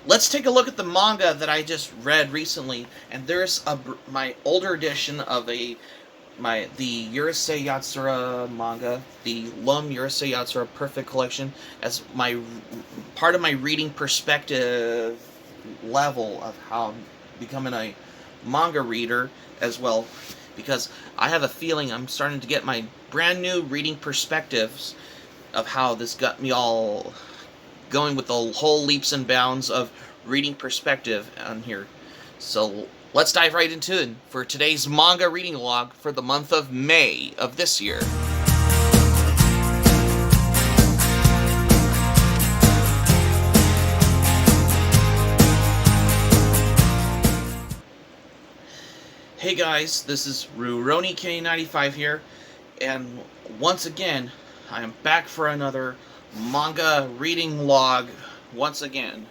let's take a look at the manga that I just read recently. And there's my older edition of the Urusei Yatsura manga, the Lum Urusei Yatsura Perfect Collection, as my part of my reading perspective level of how I'm becoming a manga reader as well, because I have a feeling I'm starting to get my brand new reading perspectives of how this got me all going with the whole leaps and bounds of reading perspective on here. So let's dive right into it for today's manga reading log for the month of May of this year. Hey guys, this is RuRoniK95 here, and once again, I am back for another manga reading log once again.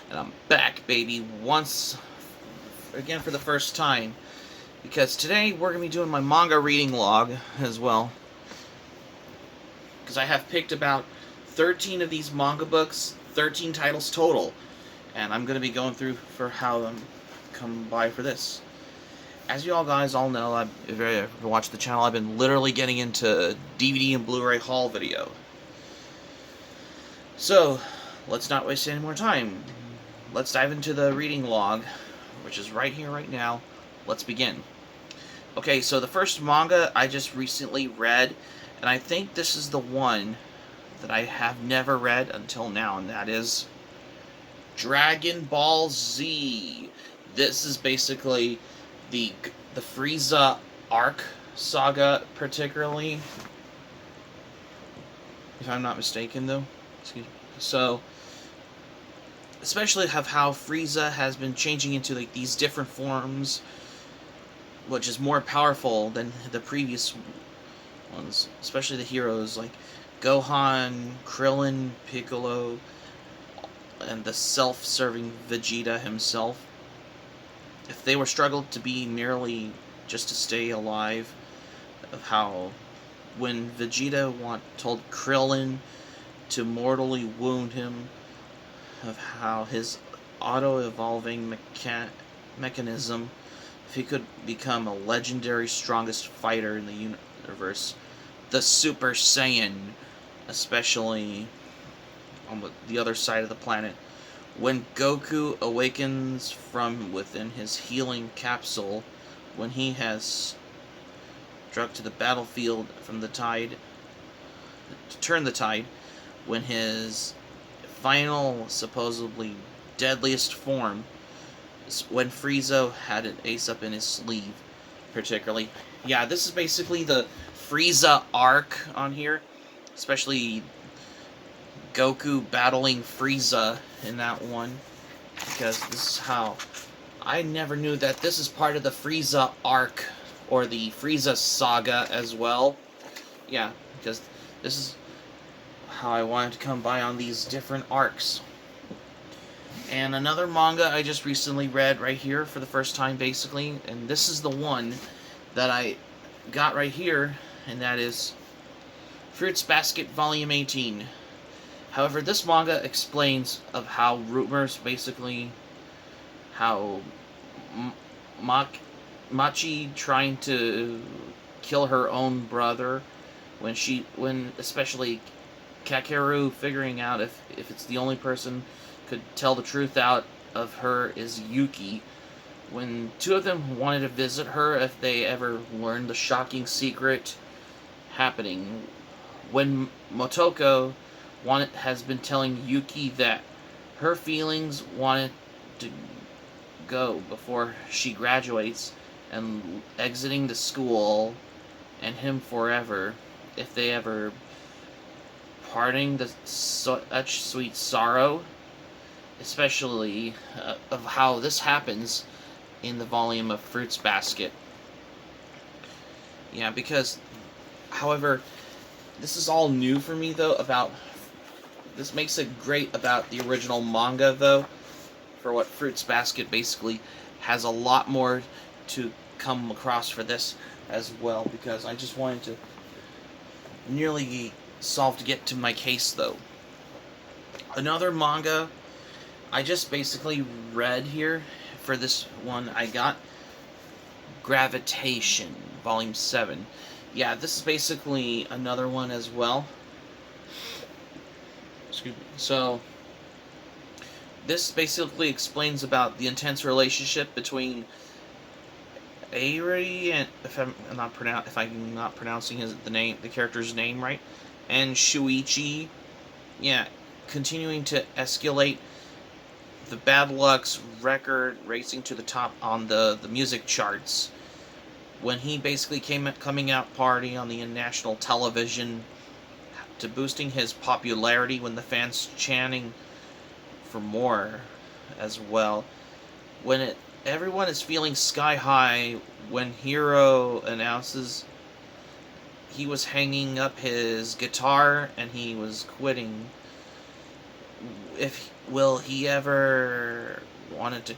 And I'm back, baby, once again for the first time, because today we're going to be doing my manga reading log as well, because I have picked about 13 of these manga books, 13 titles total, and I'm going to be going through for how I'm come by for this. As you all guys all know, if you watch the channel, I've been literally getting into DVD and Blu-ray haul video. So, let's not waste any more time. Let's dive into the reading log, which is right here, right now. Let's begin. Okay, so the first manga I just recently read, and I think this is the one that I have never read until now, and that is Dragon Ball Z. This is basically the Frieza arc saga, particularly, if I'm not mistaken, though. Excuse me. So, especially of how Frieza has been changing into like these different forms, which is more powerful than the previous ones, especially the heroes like Gohan, Krillin, Piccolo, and the self-serving Vegeta himself. If they were struggled to be merely just to stay alive, of how when Vegeta told Krillin to mortally wound him, of how his auto-evolving mechanism, if he could become a legendary strongest fighter in the universe, the Super Saiyan, especially on the other side of the planet, when Goku awakens from within his healing capsule, when he has struck to the battlefield from the tide, to turn the tide, when his final, supposedly deadliest form, when Frieza had an ace up in his sleeve, particularly. Yeah, this is basically the Frieza arc on here, especially Goku battling Frieza in that one, because this is how I never knew that this is part of the Frieza arc, or the Frieza saga as well. Yeah, because this is how I wanted to come by on these different arcs. And another manga I just recently read right here for the first time, basically, and this is the one that I got right here, and that is Fruits Basket Volume 18. However, this manga explains of how rumors, basically, how Machi trying to kill her own brother, when especially Kakeru figuring out if it's the only person could tell the truth out of her is Yuki, when two of them wanted to visit her if they ever learned the shocking secret happening, when Motoko has been telling Yuki that her feelings wanted to go before she graduates and exiting the school and him forever if they ever parting the such sweet sorrow, especially of how this happens in the volume of Fruits Basket. Yeah, because, however, this is all new for me, though, this makes it great about the original manga, though, for what Fruits Basket basically has a lot more to come across for this as well, because I just wanted to nearly solve to get to my case, though. Another manga I just basically read here for this one. I got Gravitation, Volume 7. Yeah, this is basically another one as well. Excuse me. So, this basically explains about the intense relationship between Airi, and if I'm not pronouncing the character's name right, and Shuichi. Yeah, continuing to escalate the Bad Luck's record racing to the top on the music charts. When he basically coming out party on the national television, to boosting his popularity when the fans chanting for more as well. Everyone is feeling sky high when Hiro announces he was hanging up his guitar and he was quitting. Will he ever wanted to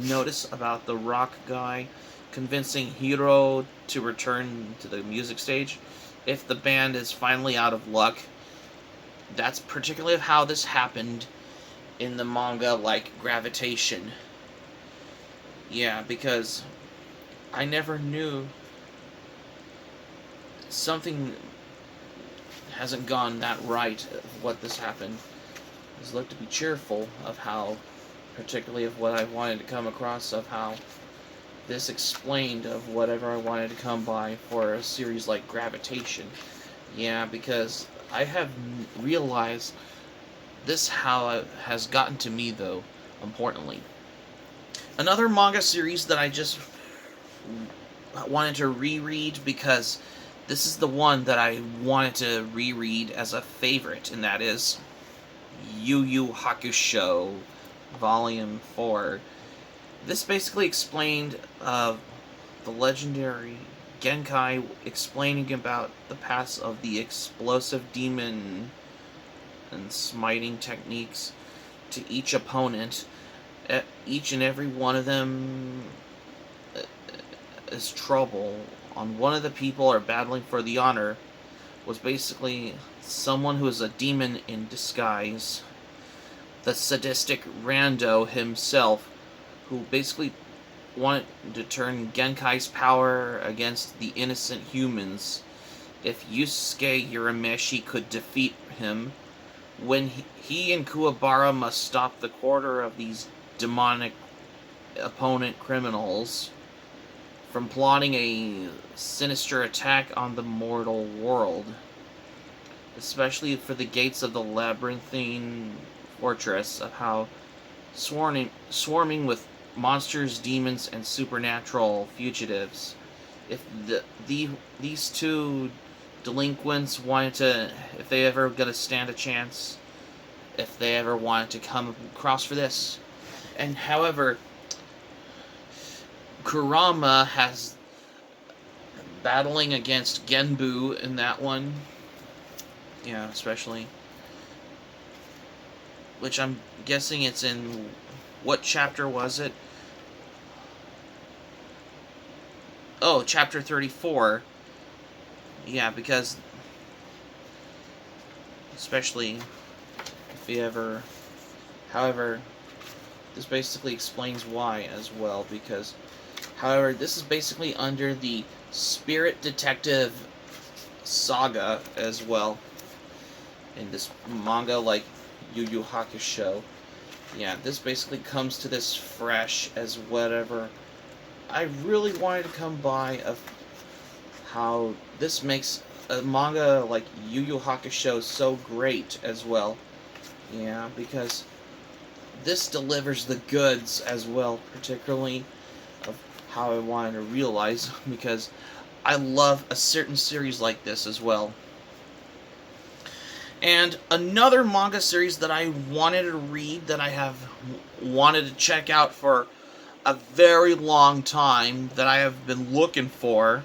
notice about the rock guy convincing Hiro to return to the music stage if the band is finally out of luck? That's particularly how this happened in the manga like Gravitation. Yeah, because I never knew something hasn't gone that right of what this happened. It's looked to be cheerful of how, particularly of what I wanted to come across, of how this explained of whatever I wanted to come by for a series like Gravitation. Yeah, because I have realized this how it has gotten to me, though, importantly. Another manga series that I just wanted to reread because this is the one that I wanted to reread as a favorite, and that is Yu Yu Hakusho, Volume 4. This basically explained the legendary Genkai explaining about the past of the explosive demon and smiting techniques to each opponent. Each and every one of them is trouble. On one of the people are battling for the honor was basically someone who is a demon in disguise. The sadistic Rando himself, who basically wanted to turn Genkai's power against the innocent humans. If Yusuke Urameshi could defeat him, when he and Kuwabara must stop the quarter of these demonic opponent criminals from plotting a sinister attack on the mortal world, especially for the gates of the labyrinthine fortress, of how swarming with monsters, demons, and supernatural fugitives. If these two delinquents wanted to, if they ever gonna stand a chance, if they ever wanted to come across for this. And however, Kurama has battling against Genbu in that one. Yeah, especially. Which I'm guessing it's in, what chapter was it? Oh, chapter 34. Yeah, because, especially if you ever, however, this basically explains why as well, because, however, this is basically under the Spirit Detective saga as well, in this manga like Yu Yu Hakusho. Yeah, this basically comes to this fresh as whatever. I really wanted to come by of how this makes a manga like Yu Yu Hakusho so great as well. Yeah, because this delivers the goods as well, particularly of how I wanted to realize, because I love a certain series like this as well. And another manga series that I wanted to read, that I have wanted to check out for a very long time, that I have been looking for.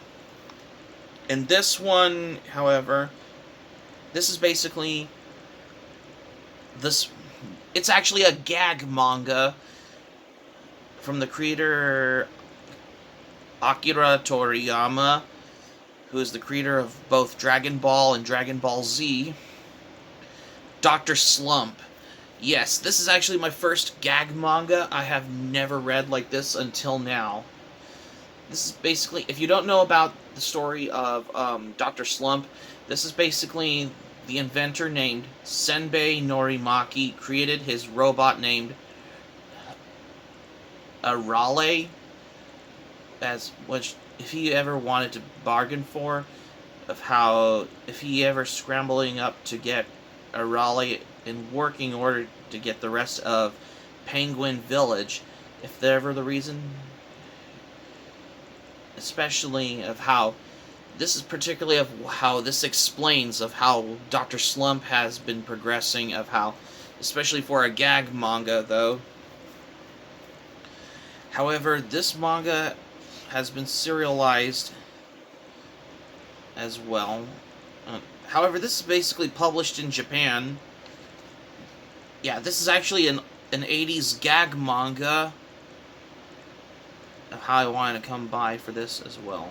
And this one, however, this is basically this. It's actually a gag manga from the creator Akira Toriyama, who is the creator of both Dragon Ball and Dragon Ball Z. Dr. Slump. Yes, this is actually my first gag manga. I have never read like this until now. This is basically, if you don't know about the story of Dr. Slump, this is basically the inventor named Senbei Norimaki created his robot named Arale, as which, if he ever wanted to bargain for, of how, if he ever scrambling up to get Arale in working order to get the rest of Penguin Village, if there ever the reason, especially of how this is particularly of how this explains of how Dr. Slump has been progressing, of how, especially for a gag manga though. However, this manga has been serialized as well. However, this is basically published in Japan. Yeah, this is actually an 80s gag manga of how I want to come by for this as well.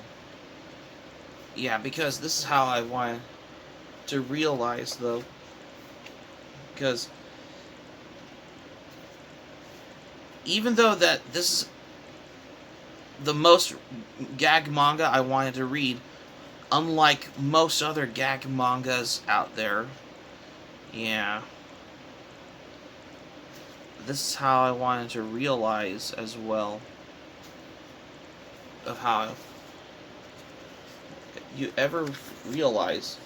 Yeah, because this is how I want to realize, though. Because even though that this is the most gag manga I wanted to read, unlike most other gag mangas out there, yeah, this is how I wanted to realize as well of how you ever realize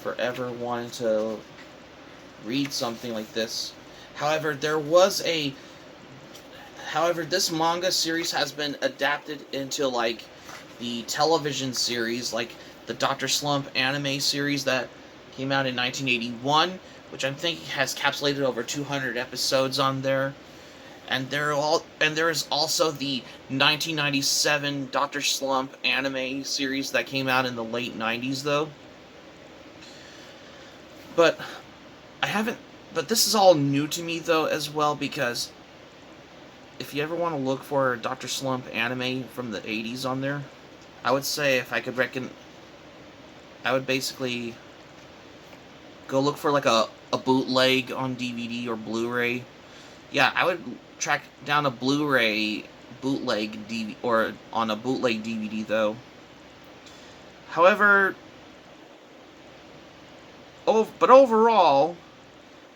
forever wanting to read something like this. However, this manga series has been adapted into like the television series, like the Dr. Slump anime series that came out in 1981, which I think has capsulated over 200 episodes on there. And there is also the 1997 Dr. Slump anime series that came out in the late 90s, though. But this is all new to me, though, as well, because if you ever want to look for Dr. Slump anime from the 80s on there, I would say if I could I would basically go look for like a bootleg on DVD or Blu-ray. Yeah, I would track down a Blu-ray bootleg DVD or on a bootleg DVD though. However, but overall,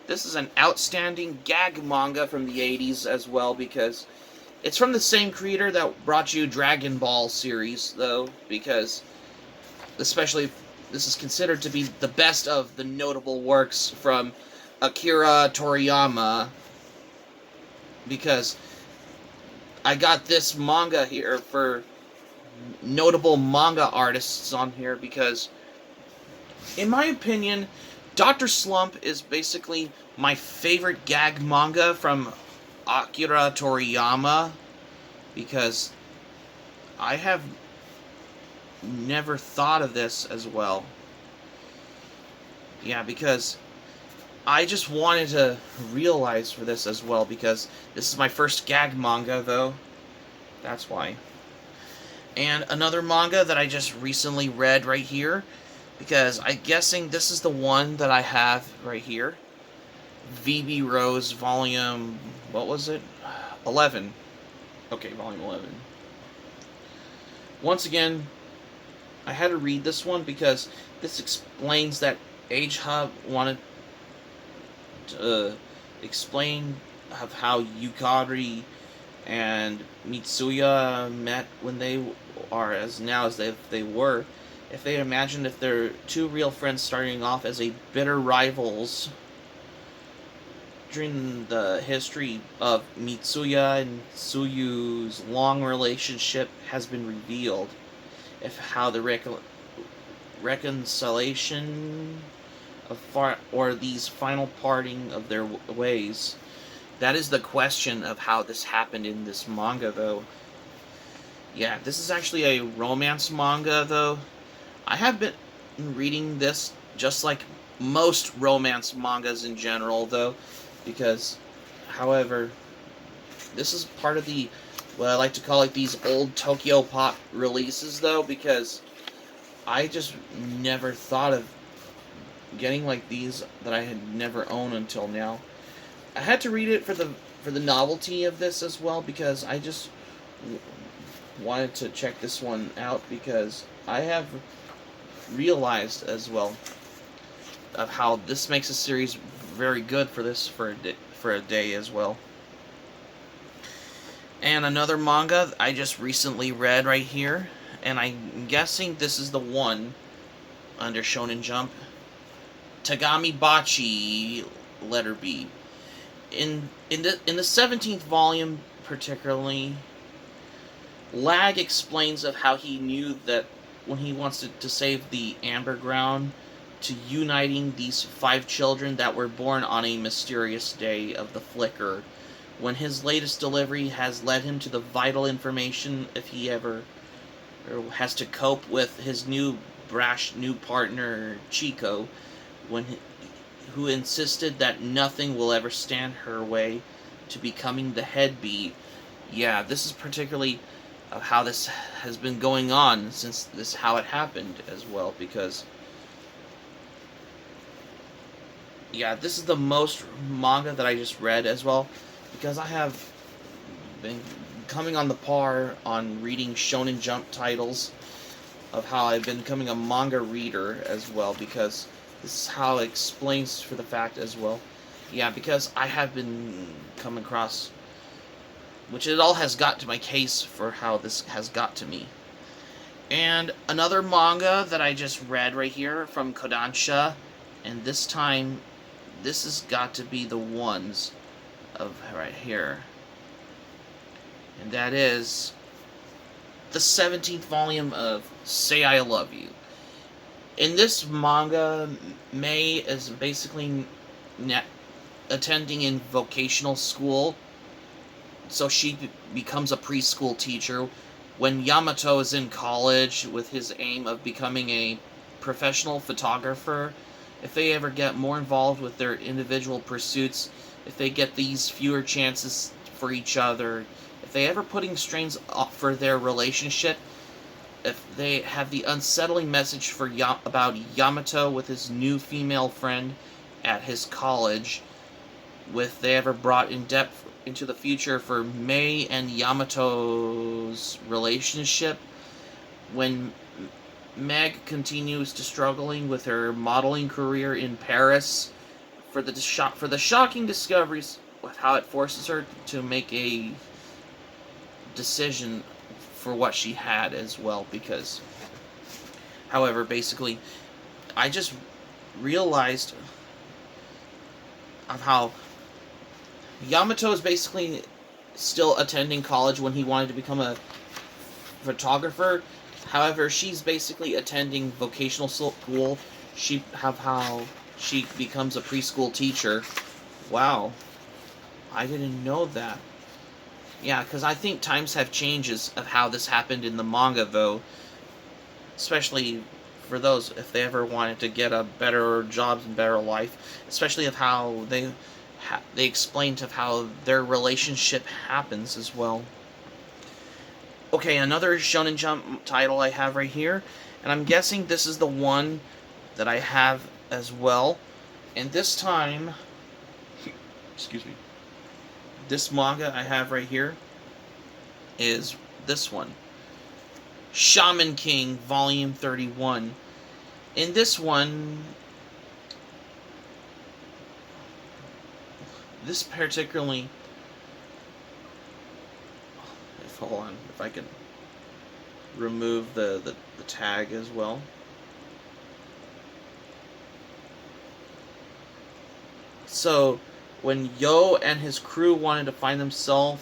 this is an outstanding gag manga from the 80s as well, because it's from the same creator that brought you Dragon Ball series though, because especially this is considered to be the best of the notable works from Akira Toriyama, because I got this manga here for notable manga artists on here, because in my opinion, Dr. Slump is basically my favorite gag manga from Akira Toriyama, because I have never thought of this as well. Yeah, because I just wanted to realize for this as well, because this is my first gag manga, though. That's why. And another manga that I just recently read right here, because I'm guessing this is the one that I have right here. VB Rose Volume, what was it? 11. Okay, Volume 11. Once again, I had to read this one because this explains that Age Hub wanted to explain of how Yukari and Mitsuya met when they are as they were. If they imagined if they're two real friends starting off as a bitter rivals during the history of Mitsuya and Tsuyu's long relationship has been revealed. If how the reconciliation or these final parting of their ways. That is the question of how this happened in this manga, though. Yeah, this is actually a romance manga, though. I have been reading this just like most romance mangas in general, though, because, however, this is part of the, what I like to call like these old Tokyo Pop releases, though, because I just never thought of getting like these that I had never owned until now. I had to read it for the novelty of this as well, because I just wanted to check this one out, because I have realized as well of how this makes a series very good for this for a day as well. And another manga I just recently read right here, and I'm guessing this is the one under Shonen Jump. Tagami Bachi, letter B. In the 17th volume, particularly, Lag explains of how he knew that when he wants to save the Amber Ground, to uniting these 5 children that were born on a mysterious day of the flicker, when his latest delivery has led him to the vital information if he ever has to cope with his brash new partner Chico, who insisted that nothing will ever stand her way to becoming the head bee. Yeah, this is particularly how this has been going on since how it happened as well, because yeah, this is the most manga that I just read as well, because I have been coming on the par on reading Shonen Jump titles, of how I've been becoming a manga reader as well, because this is how it explains for the fact as well. Yeah, because I have been coming across, which it all has got to my case for how this has got to me. And another manga that I just read right here from Kodansha, and this time, this has got to be the ones of right here. And that is the 17th volume of Say I Love You. In this manga, Mei is basically attending in vocational school, so she becomes a preschool teacher. When Yamato is in college with his aim of becoming a professional photographer, if they ever get more involved with their individual pursuits, if they get these fewer chances for each other, if they ever putting strains up for their relationship, if they have the unsettling message for about Yamato with his new female friend at his college, if they ever brought in depth into the future for Mei and Yamato's relationship, when Meg continues to struggling with her modeling career in Paris, for the shocking discoveries of how it forces her to make a decision for what she had as well, because however, basically, I just realized of how Yamato is basically still attending college when he wanted to become a photographer. However, she's basically attending vocational school. How she becomes a preschool teacher. Wow, I didn't know that. Yeah, because I think times have changes of how this happened in the manga, though. Especially for those, if they ever wanted to get a better jobs and better life. Especially of how they explained of how their relationship happens as well. Okay, another Shonen Jump title I have right here. And I'm guessing this is the one that I have as well. And this time, excuse me, this manga I have right here is this one. Shaman King, Volume 31. In this one, this particularly, hold on, if I can remove the tag as well. So, when Yo and his crew wanted to find themselves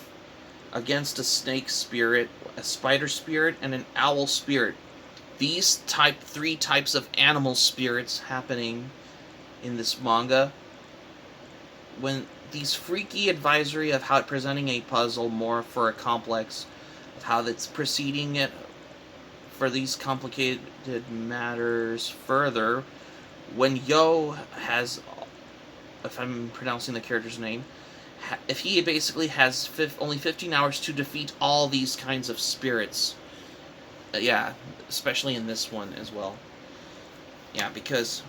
against a snake spirit, a spider spirit, and an owl spirit, these 3 types of animal spirits happening in this manga, when these freaky advisory of how it presenting a puzzle more for a complex, of how it's proceeding it for these complicated matters further, when Yo has, if I'm pronouncing the character's name, if he basically has only 15 hours to defeat all these kinds of spirits. Yeah, especially in this one as well. Yeah, because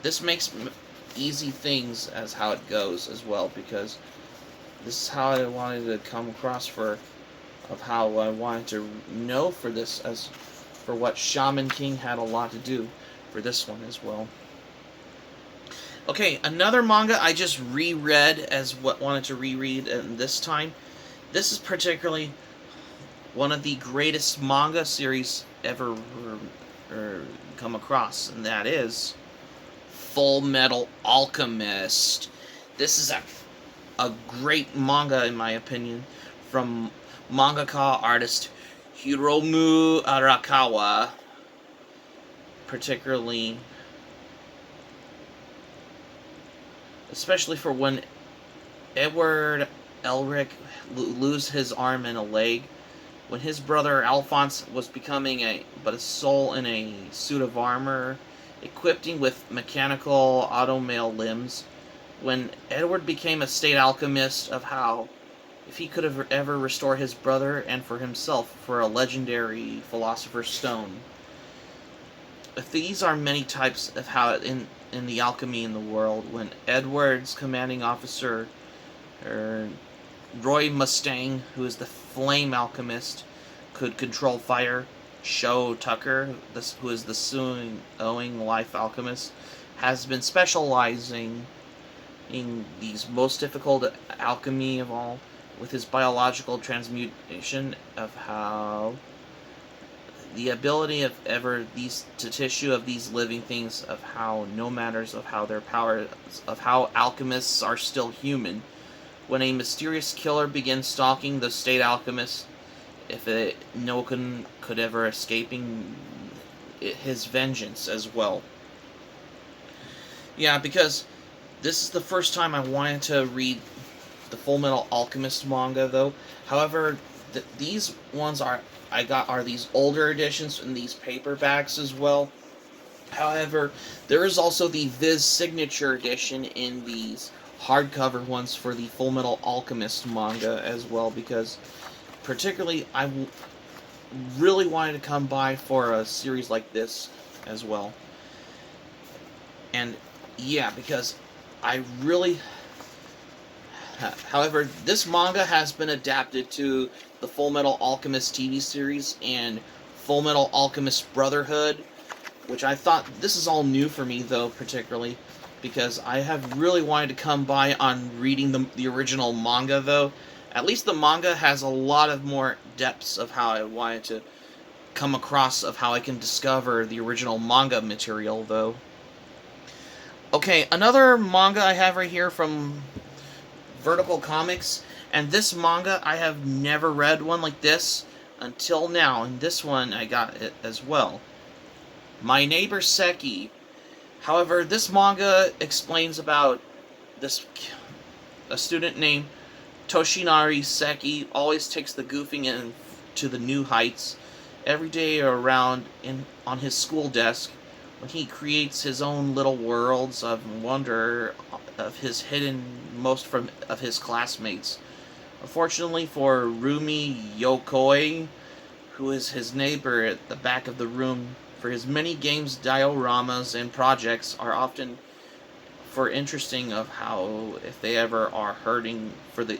this makes easy things as how it goes as well, because this is how I wanted to come across of how I wanted to know for this, as for what Shaman King had a lot to do for this one as well. Okay, another manga I just reread as what wanted to reread this time. This is particularly one of the greatest manga series ever come across, and that is Full Metal Alchemist. This is a great manga, in my opinion, from mangaka artist Hiromu Arakawa, particularly, especially for when Edward Elric lose his arm and a leg, when his brother Alphonse was becoming a soul in a suit of armor, equipped him with mechanical automail limbs, when Edward became a state alchemist, of how, if he could have ever restore his brother and for himself for a legendary philosopher's stone. If these are many types of how in the alchemy in the world, when Edward's commanding officer, Roy Mustang, who is the flame alchemist, could control fire, Sho Tucker, who is the Owing life alchemist, has been specializing in these most difficult alchemy of all, with his biological transmutation, of how the ability of to tissue of these living things, of how no matters of how their power, of how alchemists are still human. When a mysterious killer begins stalking the state alchemist, no one could ever escaping his vengeance as well. Yeah, because this is the first time I wanted to read the Full Metal Alchemist manga, though. However, these ones are these older editions in these paperbacks as well. However, there is also the Viz Signature edition in these hardcover ones for the Full Metal Alchemist manga as well, because particularly I really wanted to come by for a series like this as well. And yeah, because I really... However, this manga has been adapted to the Full Metal Alchemist TV series and Full Metal Alchemist Brotherhood, which I thought, this is all new for me, though, particularly, because I have really wanted to come by on reading the original manga, though. At least the manga has a lot of more depths of how I wanted to come across, of how I can discover the original manga material, though. Okay, another manga I have right here from Vertical Comics, and this manga, I have never read one like this until now, and this one I got it as well. My Neighbor Seki. However, this manga explains about a student named Toshinari Seki always takes the goofing in to the new heights every day on his school desk, when he creates his own little worlds of wonder of his hidden most of his classmates. Unfortunately for Rumi Yokoi, who is his neighbor at the back of the room, for his many games, dioramas, and projects are often for interesting of how, if they ever are hurting for the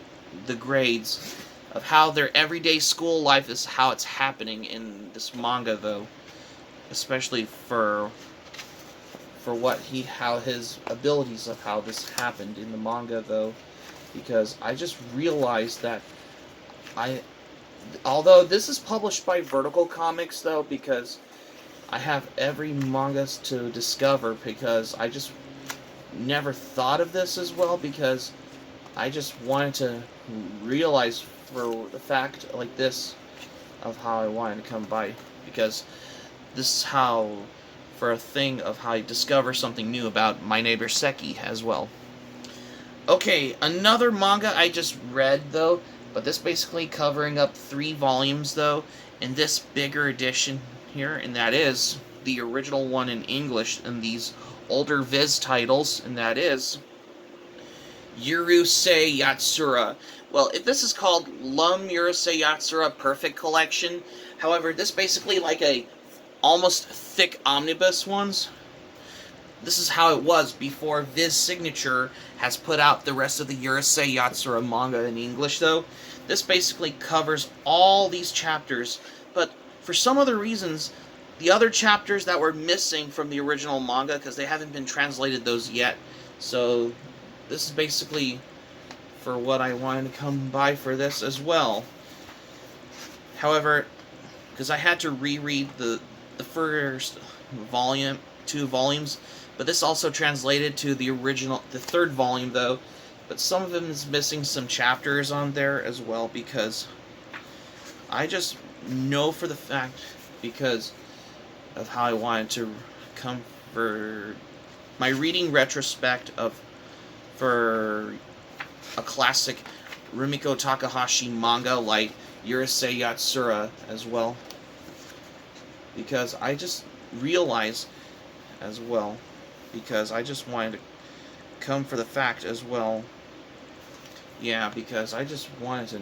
grades, of how their everyday school life is how it's happening in this manga, though, especially for how his abilities of how this happened in the manga, though, because I just realized that although this is published by Vertical Comics, though, because I have every manga to discover, because I just never thought of this as well, because I just wanted to realize for the fact like this of how I wanted to come by, because this is how, for a thing of how I discover something new about My Neighbor Seki as well. Okay, another manga I just read, though, but this basically covering up 3 volumes, though, in this bigger edition here, and that is the original one in English and these older Viz titles, and that is Yurusei Yatsura. Well, this is called Lum Yurusei Yatsura Perfect Collection. However, this basically like a almost thick omnibus ones. this is how it was before Viz Signature has put out the rest of the Urusei Yatsura manga in English, though. This basically covers all these chapters, but for some other reasons, the other chapters that were missing from the original manga, because they haven't been translated those yet, so this is basically for what I wanted to come by for this as well. However, because I had to reread the first volume, 2 volumes, but this also translated to the original, the 3rd volume though, but some of them is missing some chapters on there as well, because I just know for the fact, because of how I wanted to come for my reading retrospect for a classic Rumiko Takahashi manga like Urusei Yatsura as well, because I just realized as well, because I just wanted to come for the fact as well, yeah, because I just wanted to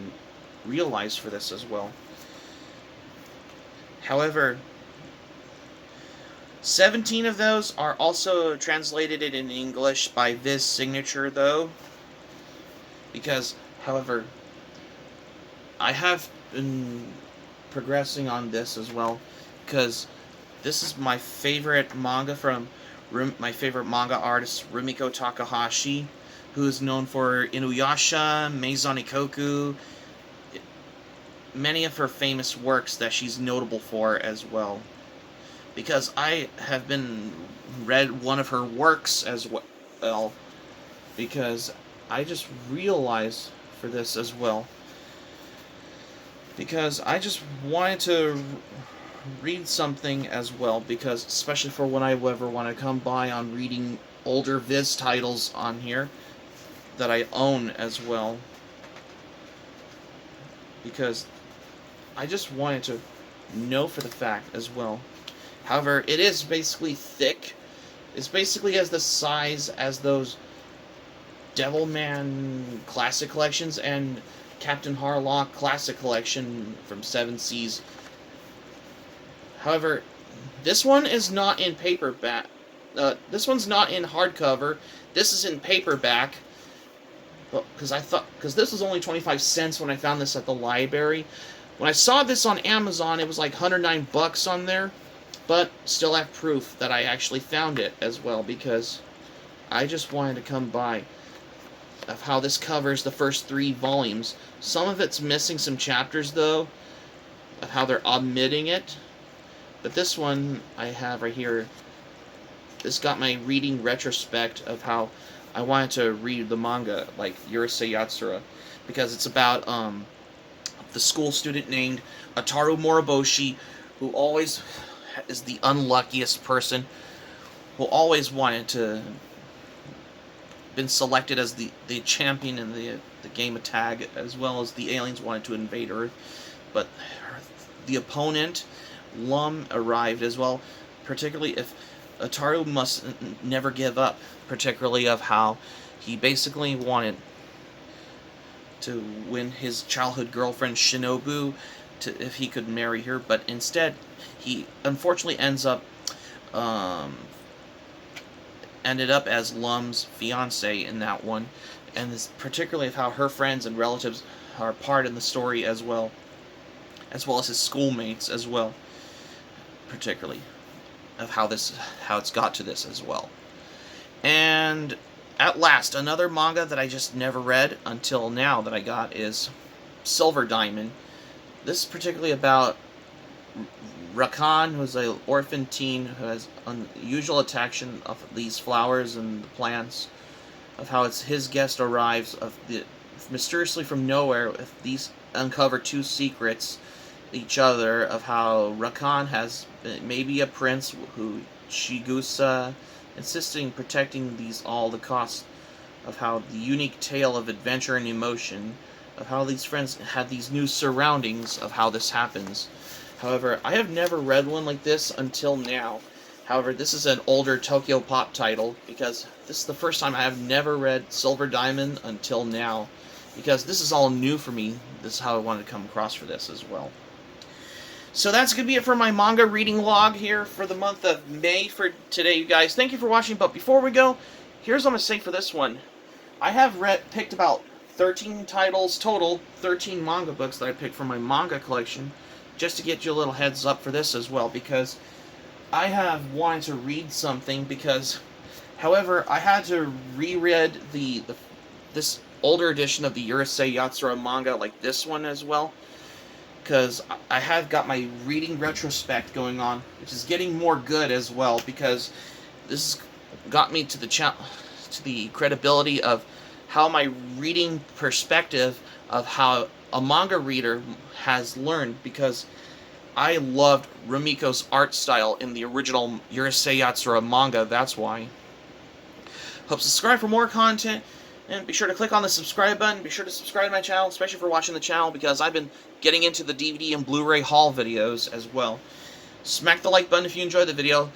realize for this as well. However, 17 of those are also translated in English by Viz Signature, though, because, however, I have been progressing on this as well, because this is my favorite manga from my favorite manga artist, Rumiko Takahashi, who is known for Inuyasha, Maison Ikkoku, many of her famous works that she's notable for as well. Because I have been read one of her works as well, because I just realized for this as well, because I just wanted to read something as well, because especially for when I ever want to come by on reading older Viz titles on here that I own as well, because I just wanted to know for the fact as well. However, it is basically thick. It's basically as the size as those Devilman Classic Collections and Captain Harlock Classic Collection from 7 Seas. However, this one is not in paperback. This one's not in hardcover. This is in paperback. Because this was only 25 cents when I found this at the library. When I saw this on Amazon, it was like $109 on there. But still have proof that I actually found it as well, because I just wanted to come by of how this covers the first 3 volumes. Some of it's missing some chapters, though, of how they're omitting it. But this one I have right here. This got my reading retrospect of how I wanted to read the manga, like Urusei Yatsura, because it's about the school student named Ataru Moriboshi, who always is the unluckiest person, who always wanted to been selected as the champion in the game of tag, as well as the aliens wanted to invade Earth, but the opponent Lum arrived as well, particularly if Ataru must never give up, particularly of how he basically wanted to win his childhood girlfriend Shinobu if he could marry her, but instead he unfortunately ended up as Lum's fiance in that one, and this particularly of how her friends and relatives are part in the story as well as his schoolmates as well, particularly of how it's got to this as well. And at last, another manga that I just never read until now that I got is Silver Diamond. This is particularly about Rakan, who's an orphan teen who has unusual attraction of these flowers and the plants, of how his guest arrives mysteriously from nowhere. If these uncover 2 secrets each other, of how Rakan has maybe a prince who Shigusa insisting protecting these all the costs, of how the unique tale of adventure and emotion, of how these friends have these new surroundings, of how this happens. However, I have never read one like this until now. However, this is an older Tokyo Pop title, because this is the first time I have never read Silver Diamond until now, because this is all new for me. This is how I wanted to come across for this as well. So that's going to be it for my manga reading log here for the month of May for today, you guys. Thank you for watching, but before we go, here's what I'm going to say for this one. I have picked about 13 titles total, 13 manga books that I picked from my manga collection, just to get you a little heads up for this as well, because I have wanted to read something, because, however, I had to reread this older edition of the Urusei Yatsura manga, like this one as well, because I have got my reading retrospect going on, which is getting more good as well, because this has got me to the credibility of how my reading perspective of how a manga reader has learned, because I loved Rumiko's art style in the original Urusei Yatsura manga, that's why. Hope subscribe for more content, and be sure to click on the subscribe button. Be sure to subscribe to my channel, especially for watching the channel, because I've been getting into the DVD and Blu-ray haul videos as well. Smack the like button if you enjoyed the video.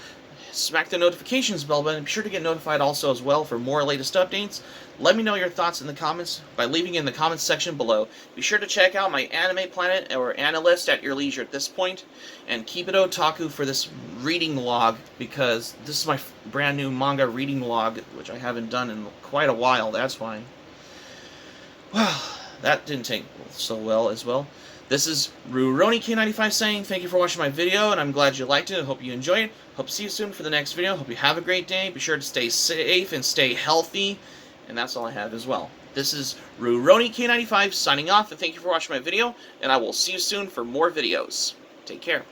Smack the notifications bell button. Be sure to get notified also as well for more latest updates. Let me know your thoughts in the comments by leaving in the comments section below. Be sure to check out my Anime Planet or Analyst at your leisure at this point. And keep it otaku for this reading log, because this is my brand new manga reading log, which I haven't done in quite a while, that's why. Well, that didn't take so well as well. This is Rurouni K95 saying thank you for watching my video, and I'm glad you liked it. I hope you enjoyed it. Hope to see you soon for the next video. Hope you have a great day. Be sure to stay safe and stay healthy. And that's all I have as well. This is Rurouni K95 signing off, and thank you for watching my video, and I will see you soon for more videos. Take care.